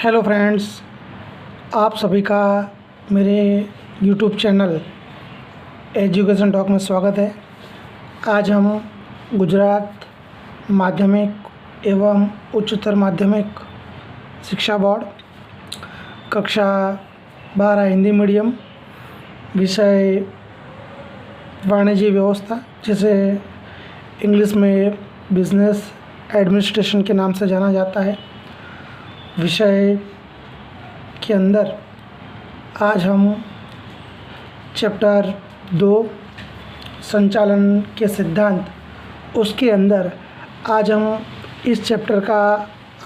Hello friends, आप सभी का मेरे यूट्यूब चैनल एजुकेशन टॉक में स्वागत है। आज हम गुजरात माध्यमिक एवं उच्चतर माध्यमिक शिक्षा बोर्ड कक्षा 12 हिंदी मीडियम विषय वाणिज्य व्यवस्था, जिसे इंग्लिश में बिजनेस एडमिनिस्ट्रेशन के नाम से जाना जाता है, विषय के अंदर आज हम चैप्टर 2 संचालन के सिद्धांत, उसके अंदर आज हम इस चैप्टर का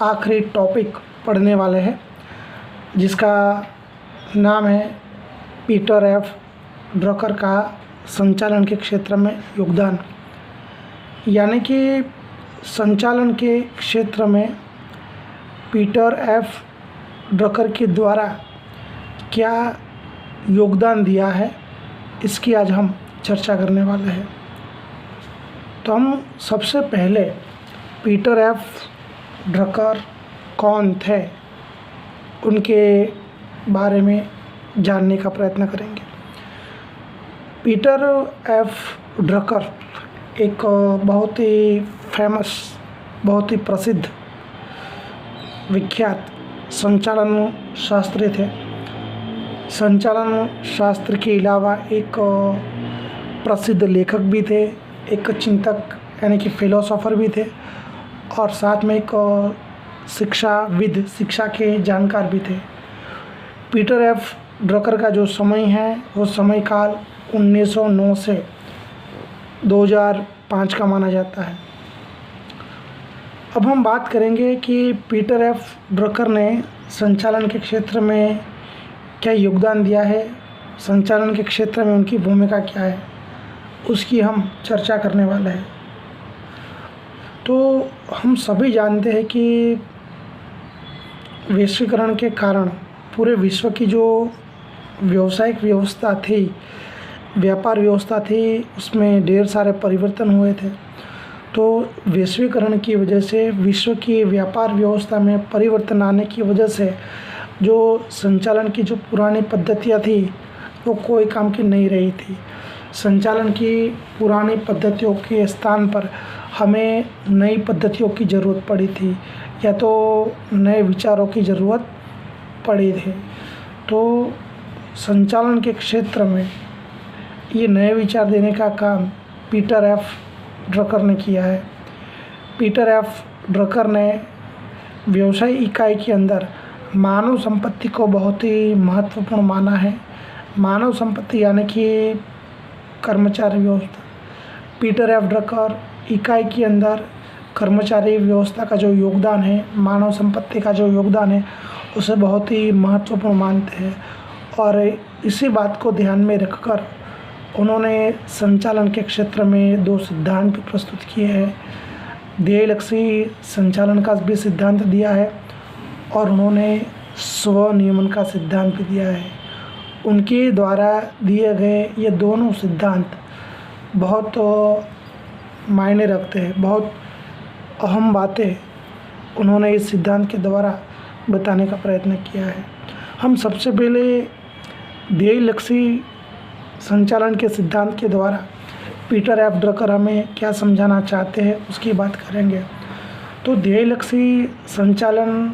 आखिरी टॉपिक पढ़ने वाले हैं, जिसका नाम है पीटर एफ ड्रकर का संचालन के क्षेत्र में योगदान। यानी कि संचालन के क्षेत्र में पीटर एफ ड्रकर के द्वारा क्या योगदान दिया है, इसकी आज हम चर्चा करने वाले हैं। तो हम सबसे पहले पीटर एफ ड्रकर कौन थे, उनके बारे में जानने का प्रयत्न करेंगे। पीटर एफ ड्रकर एक बहुत ही फेमस, बहुत ही प्रसिद्ध, विख्यात संचालन शास्त्री थे। संचालन शास्त्र के अलावा एक प्रसिद्ध लेखक भी थे, एक चिंतक यानी कि फिलोसोफर भी थे, और साथ में एक शिक्षाविद, शिक्षा के जानकार भी थे। पीटर एफ ड्रकर का जो समय है वो समय काल 1909 से 2005 का माना जाता है। अब हम बात करेंगे कि पीटर एफ ड्रकर ने संचालन के क्षेत्र में क्या योगदान दिया है, संचालन के क्षेत्र में उनकी भूमिका क्या है, उसकी हम चर्चा करने वाले हैं। तो हम सभी जानते हैं कि वैश्वीकरण के कारण पूरे विश्व की जो व्यावसायिक व्यवस्था थी, व्यापार व्यवस्था थी, उसमें ढेर सारे परिवर्तन हुए थे। तो वैश्वीकरण की वजह से, विश्व की व्यापार व्यवस्था में परिवर्तन आने की वजह से जो संचालन की जो पुरानी पद्धतियाँ थी वो कोई काम की नहीं रही थी। संचालन की पुरानी पद्धतियों के स्थान पर हमें नई पद्धतियों की ज़रूरत पड़ी थी, या तो नए विचारों की ज़रूरत पड़ी थी। तो संचालन के क्षेत्र में ये नए विचार देने का काम पीटर एफ ड्रकर ने किया है। पीटर एफ ड्रकर ने व्यवसाय इकाई के अंदर मानव संपत्ति को बहुत ही महत्वपूर्ण माना है। मानव संपत्ति यानी कि कर्मचारी व्यवस्था। पीटर एफ ड्रकर इकाई के अंदर कर्मचारी व्यवस्था का जो योगदान है, मानव संपत्ति का जो योगदान है, उसे बहुत ही महत्वपूर्ण मानते हैं। और इसी बात को ध्यान में रखकर उन्होंने संचालन के क्षेत्र में 2 सिद्धांत भी प्रस्तुत किए हैं। ध्येयलक्षी संचालन का भी सिद्धांत दिया है, और उन्होंने स्वनियमन का सिद्धांत भी दिया है। उनके द्वारा दिए गए ये दोनों सिद्धांत बहुत मायने रखते हैं, बहुत अहम बातें उन्होंने इस सिद्धांत के द्वारा बताने का प्रयत्न किया है। हम सबसे पहले ध्येयलक्षी संचालन के सिद्धांत के द्वारा पीटर एफ ड्रकर हमें क्या समझाना चाहते हैं, उसकी बात करेंगे। तो ध्येयलक्षी संचालन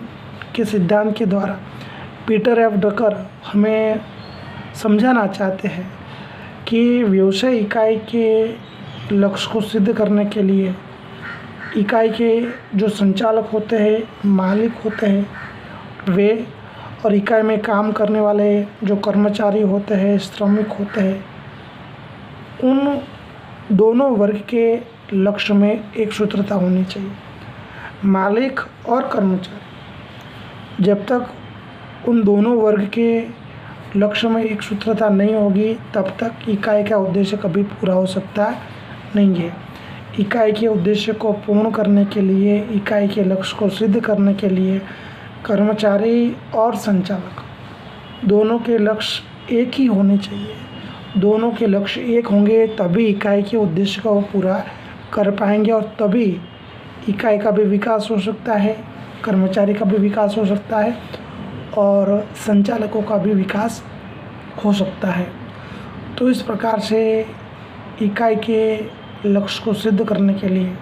के सिद्धांत के द्वारा पीटर एफ ड्रकर हमें समझाना चाहते हैं कि व्यवसाय इकाई के लक्ष्य को सिद्ध करने के लिए इकाई के जो संचालक होते हैं, मालिक होते हैं, वे और इकाई में काम करने वाले जो कर्मचारी होते हैं, श्रमिक होते हैं, उन दोनों वर्ग के लक्ष्य में एक सूत्रता होनी चाहिए। मालिक और कर्मचारी, जब तक उन दोनों वर्ग के लक्ष्य में एक सूत्रता नहीं होगी, तब तक इकाई का उद्देश्य कभी पूरा हो सकता नहीं है। इकाई के उद्देश्य को पूर्ण करने के लिए, इकाई के लक्ष्य को सिद्ध करने के लिए कर्मचारी और संचालक दोनों के लक्ष्य एक ही होने चाहिए। दोनों के लक्ष्य एक होंगे तभी इकाई के उद्देश्य को पूरा कर पाएंगे, और तभी इकाई का भी विकास हो सकता है, कर्मचारी का भी विकास हो सकता है, और संचालकों का भी विकास हो सकता है। तो इस प्रकार से इकाई के लक्ष्य को सिद्ध करने के लिए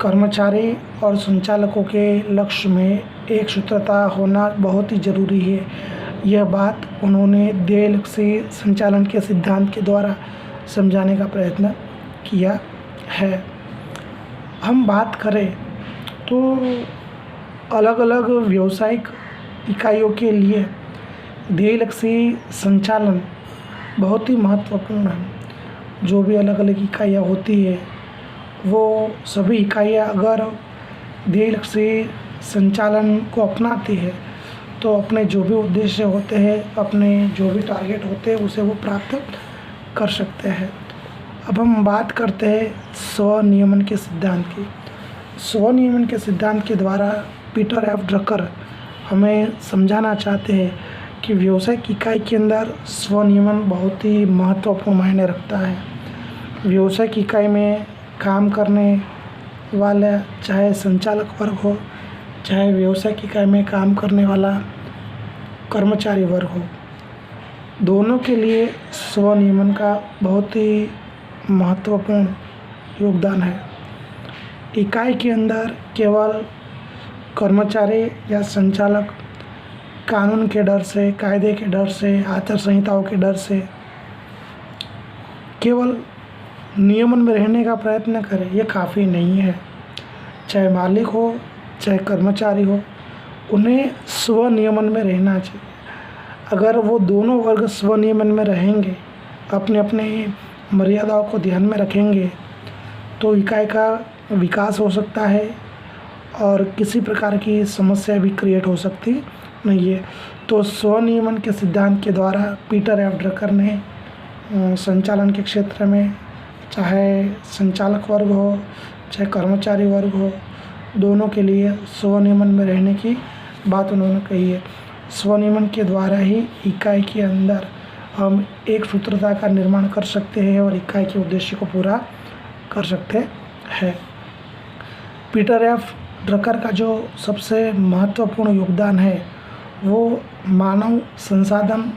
कर्मचारी और संचालकों के लक्ष्य में एक सूत्रता होना बहुत ही ज़रूरी है। यह बात उन्होंने ध्येय लक्ष्य संचालन के सिद्धांत के द्वारा समझाने का प्रयत्न किया है। हम बात करें तो अलग अलग व्यावसायिक इकाइयों के लिए ध्येय लक्ष्य संचालन बहुत ही महत्वपूर्ण है। जो भी अलग अलग इकाइयाँ होती है वो सभी इकाइयाँ अगर ध्येय लक्ष्य संचालन को अपनाती है तो अपने जो भी उद्देश्य होते हैं, अपने जो भी टारगेट होते हैं उसे वो प्राप्त कर सकते हैं। अब हम बात करते हैं स्वनियमन के सिद्धांत की। स्वनियमन के सिद्धांत के द्वारा पीटर एफ ड्रकर हमें समझाना चाहते हैं कि व्यावसायिक इकाई के अंदर स्वनियमन बहुत ही महत्वपूर्ण मायने रखता है। व्यावसायिक इकाई में काम करने वाला चाहे संचालक वर्ग हो, चाहे व्यावसायिक इकाई में काम करने वाला कर्मचारी वर्ग हो, दोनों के लिए स्वनियमन का बहुत ही महत्वपूर्ण योगदान है। इकाई के अंदर केवल कर्मचारी या संचालक कानून के डर से, कायदे के डर से, आचार संहिताओं के डर से केवल नियमन में रहने का प्रयत्न करें, ये काफ़ी नहीं है। चाहे मालिक हो, चाहे कर्मचारी हो, उन्हें स्वनियमन में रहना चाहिए। अगर वो दोनों वर्ग स्वनियमन में रहेंगे, अपने अपने मर्यादाओं को ध्यान में रखेंगे, तो इकाई का विकास हो सकता है और किसी प्रकार की समस्या भी क्रिएट हो सकती नहीं है। तो स्वनियमन के सिद्धांत के द्वारा पीटर एफ ड्रकर ने संचालन के क्षेत्र में चाहे संचालक वर्ग हो, चाहे कर्मचारी वर्ग हो, दोनों के लिए स्वनियमन में रहने की बात उन्होंने कही है। स्वनियमन के द्वारा ही इकाई के अंदर हम एक सूत्रता का निर्माण कर सकते हैं और इकाई के उद्देश्य को पूरा कर सकते हैं। पीटर एफ ड्रकर का जो सबसे महत्वपूर्ण योगदान है वो मानव संसाधन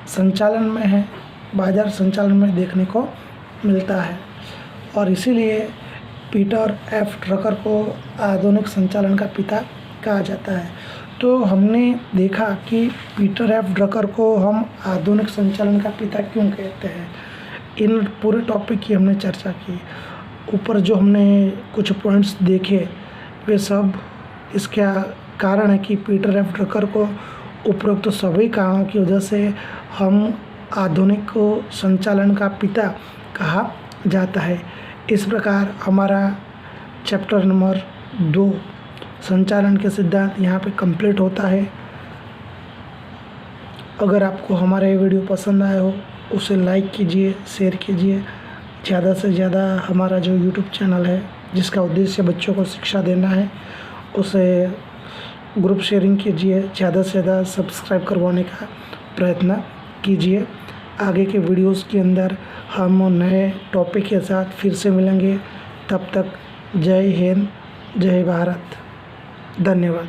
संचालन में है, बाजार संचालन में देखने को मिलता है और इसीलिए पीटर एफ ड्रकर को आधुनिक संचालन का पिता कहा जाता है। तो हमने देखा कि पीटर एफ ड्रकर को हम आधुनिक संचालन का पिता क्यों कहते हैं। इन पूरे टॉपिक की हमने चर्चा की। ऊपर जो हमने कुछ पॉइंट्स देखे वे सब इसका कारण है कि पीटर एफ ड्रकर को उपरोक्त तो सभी कारणों की वजह से हम आधुनिक संचालन का पिता कहा जाता है। इस प्रकार हमारा चैप्टर नंबर 2 संचालन के सिद्धांत यहाँ पे कंप्लीट होता है। अगर आपको हमारा ये वीडियो पसंद आया हो उसे लाइक कीजिए, शेयर कीजिए। ज़्यादा से ज़्यादा हमारा जो यूट्यूब चैनल है जिसका उद्देश्य बच्चों को शिक्षा देना है उसे ग्रुप शेयरिंग कीजिए। ज़्यादा से ज़्यादा सब्सक्राइब करवाने का प्रयत्न कीजिए। आगे के वीडियोस के अंदर हम नए टॉपिक के साथ फिर से मिलेंगे। तब तक जय हिंद, जय भारत, धन्यवाद।